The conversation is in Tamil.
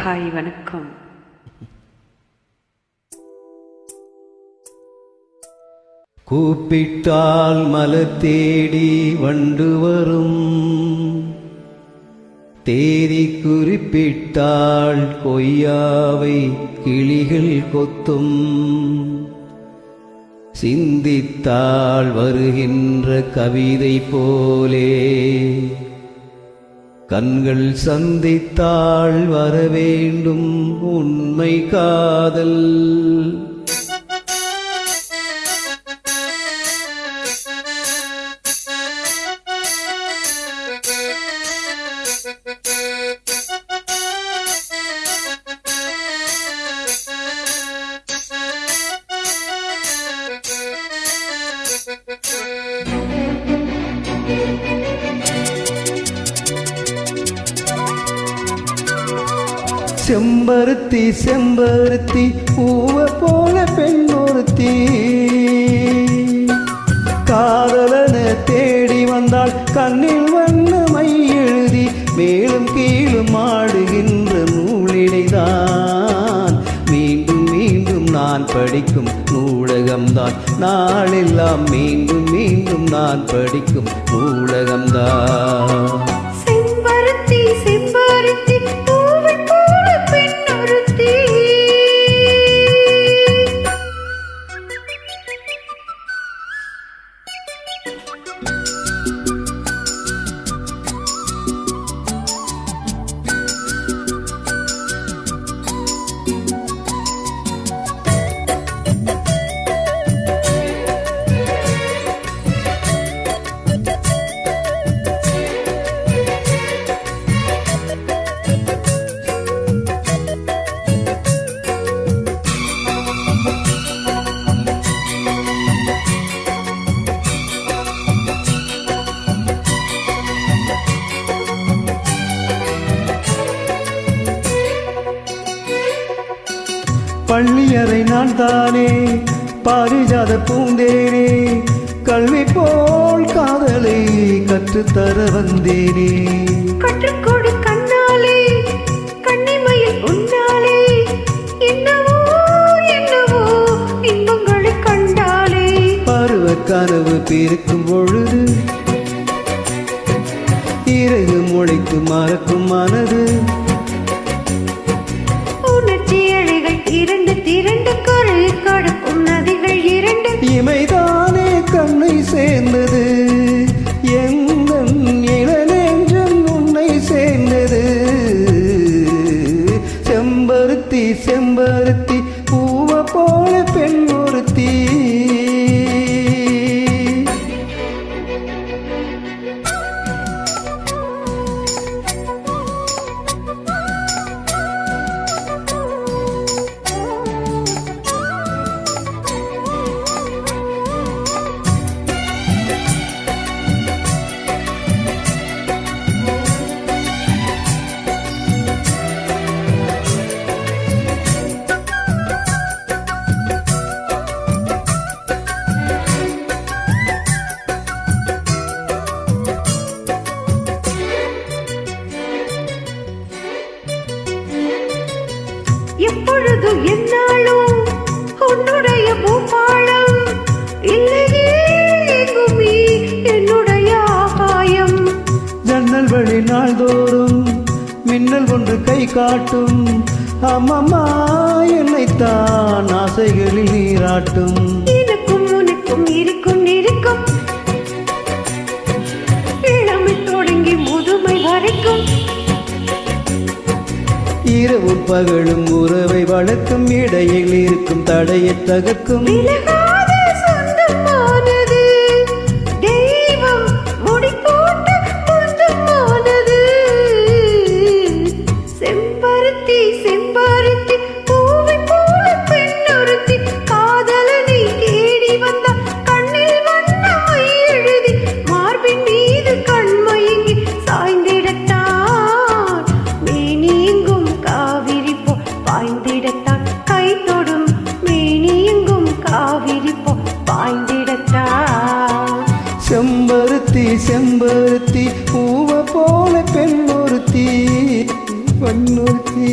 ஹாய் வணக்கம். கூப்பிட்டால் மலர் தேடி வண்டு வரும், தேதி குறிப்பிட்டால் கொய்யாவை கிளிகள் கொத்தும், சிந்தித்தால் வருகின்ற கவிதை போலே கண்கள் சந்தித்தால் வரவேண்டும் உண்மை காதல். செம்பருத்தி செம்பருத்தி பூவ போல பெண்ணொருத்தி, காதலன தேடி வந்தாள் கண்ணில் வண்ணமை எழுதி, மேலும் கீழும் ஆடுகின்ற நூலிடைதான் மீண்டும் மீண்டும் நான் படிக்கும் நூலகம்தான், நாளெல்லாம் மீண்டும் மீண்டும் நான் படிக்கும் நூலகம்தான். செம்பருத்தி செம்பருத்தி பள்ளியறை நான் தானே பாரிஜாத பூந்தேனே, கல்வி போல் காதலை கற்றுத்தர வந்தேனே. கற்றுக்கொடு கண்ணாலே கண்ணிமையில் உண்டாலே, என்னவோ என்னவோ இன்பங்களை கண்டாலே. பருவ கனவு பிறக்கும் பொழுது இறகு முளைத்து மறக்கும் மனது, இரண்டு திரண்டு கரை கடக்கும் நதிகள் இரண்டு, இமைதானே கண்ணை சேர்ந்தது எங்கள் இளநெஞ்சம் உன்னை சேர்ந்தது. செம்பருத்தி செம்பருத்தி பூவ போல பெண் ஒருத்தி, எப்பொழுது என்னாலும் உன்னுடைய பூபாலம் இல்லையே எங்குமே என்னுடைய ஆகாயம். ஜன்னல் வழி நாள்தோறும் மின்னல் ஒன்று கை காட்டும், அம்மம்மா என்னைத்தான் ஆசைகளில் நீராட்டும். எனக்கும் உனக்கும் இருக்கும் இருக்கும் இளமை தொடங்கி முதுமை வரைக்கும், இரவும் பகலும் உறவை வளர்க்கும், இடையில் இருக்கும் தடையை தகர்க்கும். விலகாத சொந்தமானது தெய்வம் முடிப்போட்டு சொந்தமானது. செம்பருத்தி செம்பருத்தி பூவை போல பெண்ணொருத்தி, காதலனை தேடி வந்த கண்ணில் வண்ணமை எழுதி, மார்பின் மீது கண்மயங்கி சாய்ந்திடத்தான் மேனியெங்கும் காவிரி போ பாய்ந்திடத்தான், கை தொடும் மேனியெங்கும் காவிரி போ பாய்ந்திடத்தான். செம்பருத்தி செம்பருத்தி பூவ போல பெண்ணொருத்தி, பெண்ணொருத்தி.